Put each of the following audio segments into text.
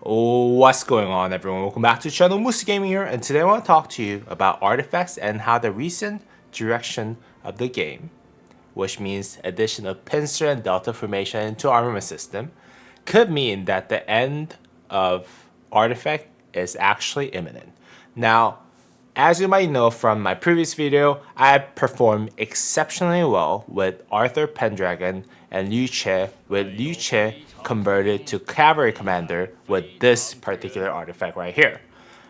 What's going on, everyone? Welcome back to the channel. Moose Gaming here, and today I want to talk to you about artifacts and how the recent direction of the game, which means addition of pincer and delta formation into armament system, could mean that the end of artifact is actually imminent. Now, as you might know from my previous video, I performed exceptionally well with Arthur Pendragon and Liu Che, with Liu Che converted to Cavalry Commander with this particular artifact right here.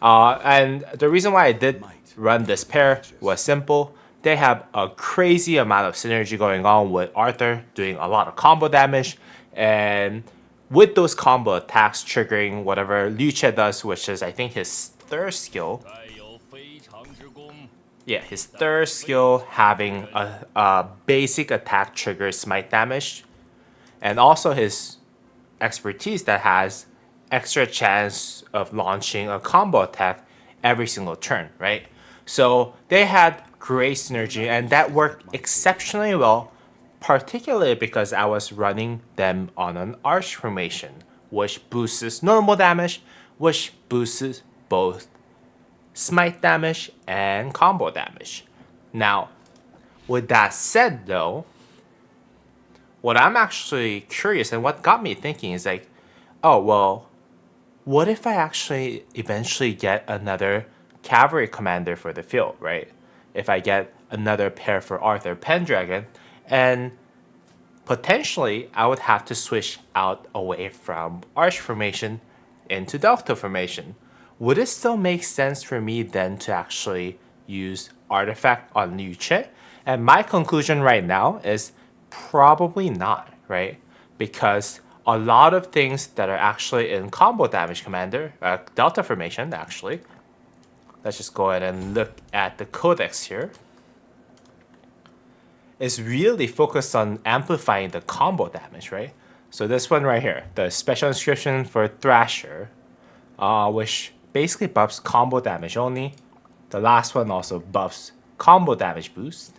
And the reason why I did run this pair was simple. They have a crazy amount of synergy going on with Arthur doing a lot of combo damage, and with those combo attacks triggering whatever Liu Che does, which is I think his third skill. Yeah, his third skill having a basic attack trigger smite damage, and also his expertise that has extra chance of launching a combo attack every single turn, right? So they had great synergy, and that worked exceptionally well, particularly because I was running them on an arch formation, which boosts normal damage, which boosts both smite damage and combo damage. Now, with that said though, what I'm actually curious and what got me thinking is like, oh well, what if I actually eventually get another cavalry commander for the field, right? If I get another pair for Arthur Pendragon, and potentially I would have to switch out away from arch formation into delta formation. Would it still make sense for me then to actually use artifact on Liu Che? And my conclusion right now is probably not, right? Because a lot of things that are actually in combo damage commander, delta formation actually. Let's just go ahead and look at the codex here. Is really focused on amplifying the combo damage, right? So this one right here, the special inscription for Thrasher, which basically buffs combo damage only. The last one also buffs combo damage boost.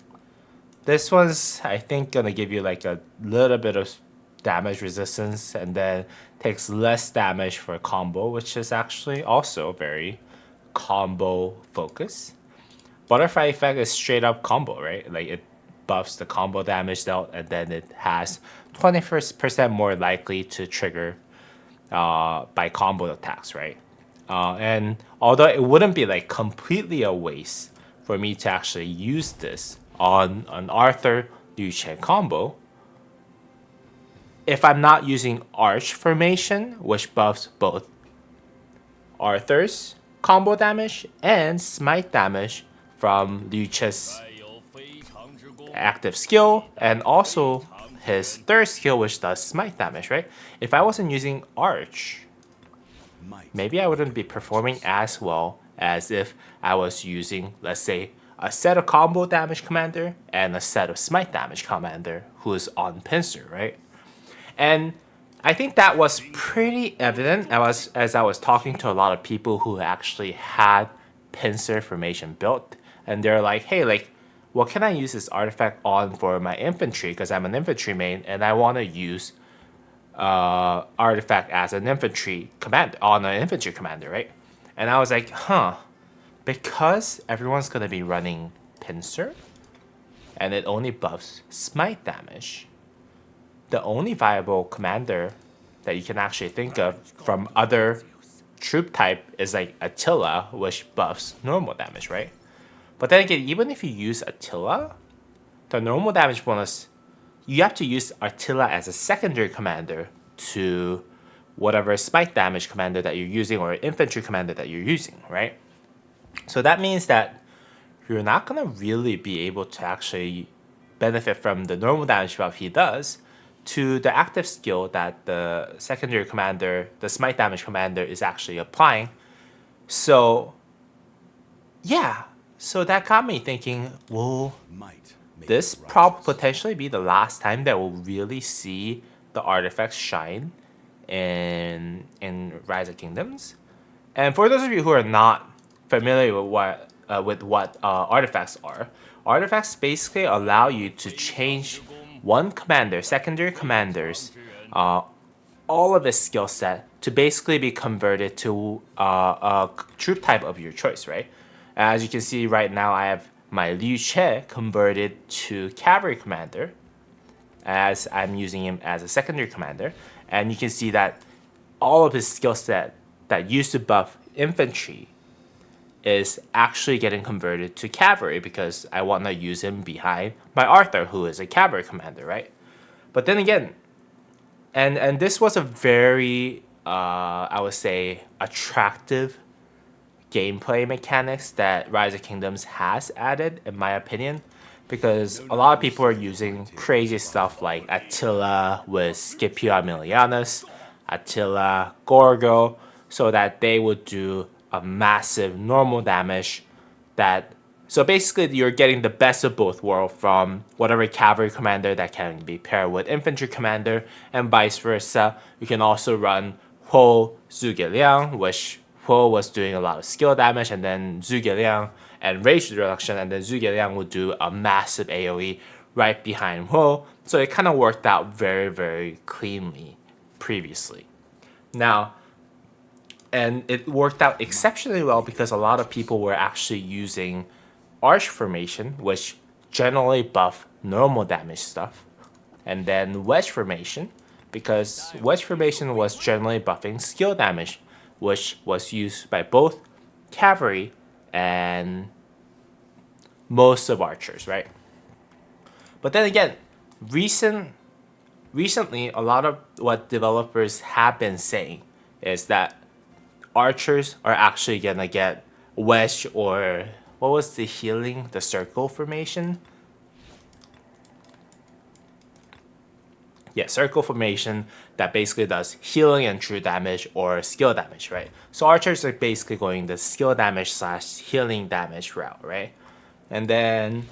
This one's, I think, gonna give you like a little bit of damage resistance and then takes less damage for combo, which is actually also very combo focused. Butterfly effect is straight up combo, right? Like it buffs the combo damage dealt, and then it has 20% more likely to trigger by combo attacks, right? And although it wouldn't be like completely a waste for me to actually use this on an Arthur Liu Che combo, if I'm not using Arch Formation, which buffs both Arthur's combo damage and smite damage from Liu Che's active skill, and also his third skill, which does smite damage, right? If I wasn't using Arch, maybe I wouldn't be performing as well as if I was using, let's say, a set of combo damage commander and a set of smite damage commander who's on pincer, right? And I think that was pretty evident as I was talking to a lot of people who actually had pincer formation built, and they're like, hey, like, what can I use this artifact on for my infantry? Because I'm an infantry main and I want to use artifact as an infantry commander on an infantry commander, right? And I was like, huh, because everyone's gonna be running pincer and it only buffs smite damage, the only viable commander that you can actually think of from other troop type is like Attila, which buffs normal damage, right? But then again, even if you use Attila, the normal damage bonus, you have to use Attila as a secondary commander to whatever smite damage commander that you're using or infantry commander that you're using, right? So that means that you're not gonna really be able to actually benefit from the normal damage buff he does to the active skill that the secondary commander, the smite damage commander, is actually applying. So yeah, so that got me thinking, will this potentially be the last time that we'll really see the artifacts shine in Rise of Kingdoms? And for those of you who are not familiar with what artifacts are, artifacts basically allow you to change one commander, secondary commanders, all of his skill set to basically be converted to a troop type of your choice, right? As you can see right now, I have my Liu Che converted to cavalry commander, as I'm using him as a secondary commander. And you can see that all of his skill set that used to buff infantry is actually getting converted to cavalry because I want to use him behind my Arthur, who is a cavalry commander, right? But then again, and this was a very I would say attractive gameplay mechanics that Rise of Kingdoms has added, in my opinion, because a lot of people are using crazy stuff like Attila with Scipio Aemilianus, Attila Gorgo, so that they would do a massive normal damage that so basically you're getting the best of both worlds from whatever cavalry commander that can be paired with infantry commander and vice versa. You can also run Huo Zhuge Liang, which Huo was doing a lot of skill damage, and then Zhuge Liang and rage reduction, and then Zhuge Liang would do a massive AoE right behind Huo. So it kind of worked out very, very cleanly previously. Now, and it worked out exceptionally well because a lot of people were actually using arch formation, which generally buff normal damage stuff, and then wedge formation, because wedge formation was generally buffing skill damage, which was used by both cavalry and most of archers, right? But then again, recently, a lot of what developers have been saying is that archers are actually gonna get wedge, or what was the healing, the circle formation? Yeah, circle formation that basically does healing and true damage or skill damage, right? So archers are basically going the skill damage slash healing damage route, right? And then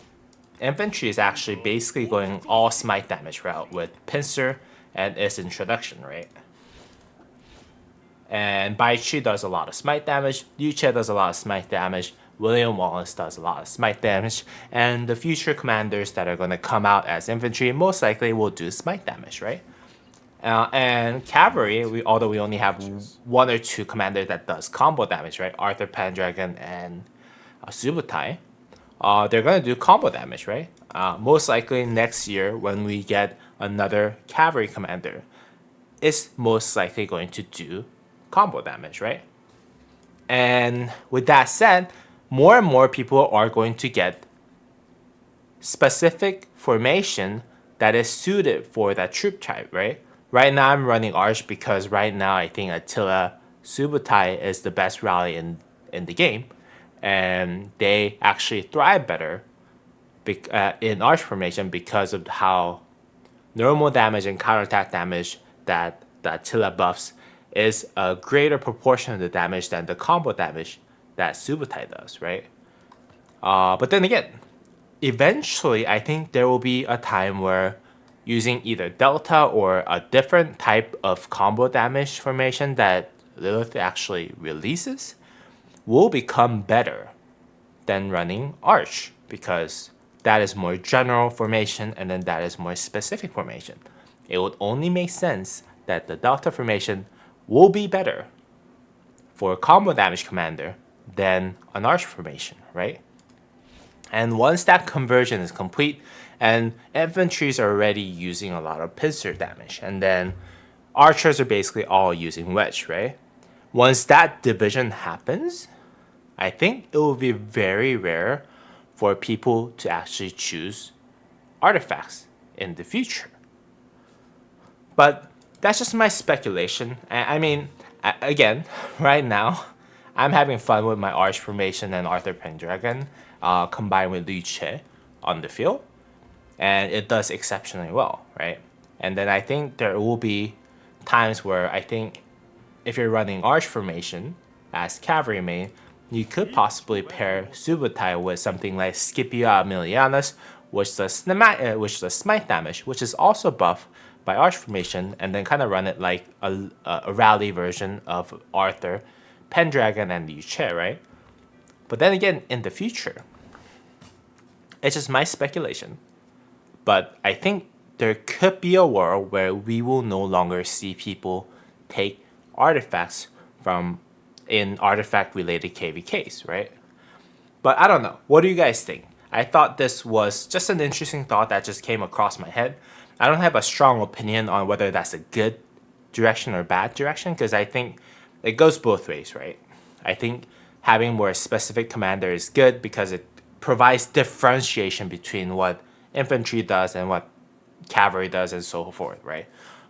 infantry is actually basically going all smite damage route with pincer and its introduction, right? And Bai Chi does a lot of smite damage, Liu Che does a lot of smite damage, William Wallace does a lot of smite damage, and the future commanders that are going to come out as infantry most likely will do smite damage, right? And cavalry, although we only have one or two commanders that does combo damage, right? Arthur Pendragon and Subutai, they're going to do combo damage, right? Most likely next year when we get another cavalry commander, is most likely going to do combo damage, right? And with that said, more and more people are going to get specific formation that is suited for that troop type, right? Right now I'm running Arch because right now I think Attila Subutai is the best rally in the game. And they actually thrive better in Arch formation because of how normal damage and counterattack damage that the Attila buffs is a greater proportion of the damage than the combo damage that Subutai does, right? But then again, eventually I think there will be a time where using either Delta or a different type of combo damage formation that Lilith actually releases will become better than running Arch, because that is more general formation and then that is more specific formation. It would only make sense that the Delta formation will be better for a combo damage commander than an Arch formation, right? And once that conversion is complete, and infantries are already using a lot of pincer damage, and then archers are basically all using wedge, right? Once that division happens, I think it will be very rare for people to actually choose artifacts in the future. But that's just my speculation. I mean, again, right now, I'm having fun with my Arch formation and Arthur Pendragon combined with Liu Che on the field. And it does exceptionally well, right? And then I think there will be times where I think if you're running Arch formation as cavalry main, you could possibly pair Subutai with something like Scipio Aemilianus, which does smite damage, which is also buffed by Arch formation, and then kind of run it like a rally version of Arthur, Pendragon, and Liu Che, right? But then again, in the future, it's just my speculation. But I think there could be a world where we will no longer see people take artifacts from in artifact related KVKs, right? But I don't know. What do you guys think? I thought this was just an interesting thought that just came across my head. I don't have a strong opinion on whether that's a good direction or bad direction because I think it goes both ways, right? I think having more specific commander is good because it provides differentiation between what infantry does and what cavalry does and so forth, right?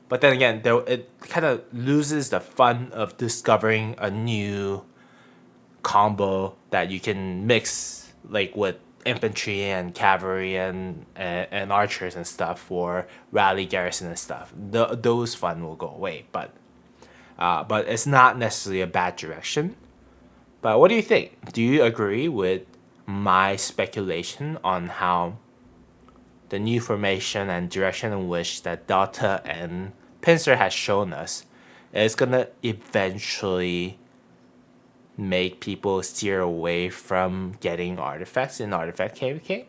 But then again, it kind of loses the fun of discovering a new combo that you can mix like with infantry and cavalry and archers and stuff for rally garrison and stuff. Those fun will go away, but it's not necessarily a bad direction. But what do you think? Do you agree with my speculation on how the new formation and direction in which that Delta and Pincer has shown us is gonna eventually make people steer away from getting artifacts in Artifact KVK?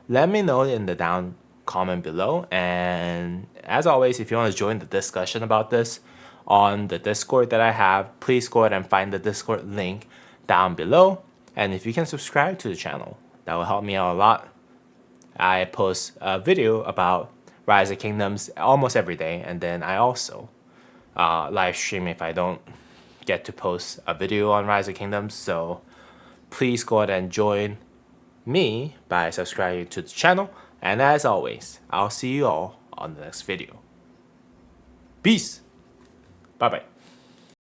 Let me know in the down comment below. And as always, if you want to join the discussion about this on the Discord that I have, please go ahead and find the Discord link down below. And if you can subscribe to the channel, that will help me out a lot. I post a video about Rise of Kingdoms almost every day, and then I also live stream if I don't get to post a video on Rise of Kingdoms. So please go ahead and join me by subscribing to the channel. And as always, I'll see you all on the next video. Peace. Bye bye.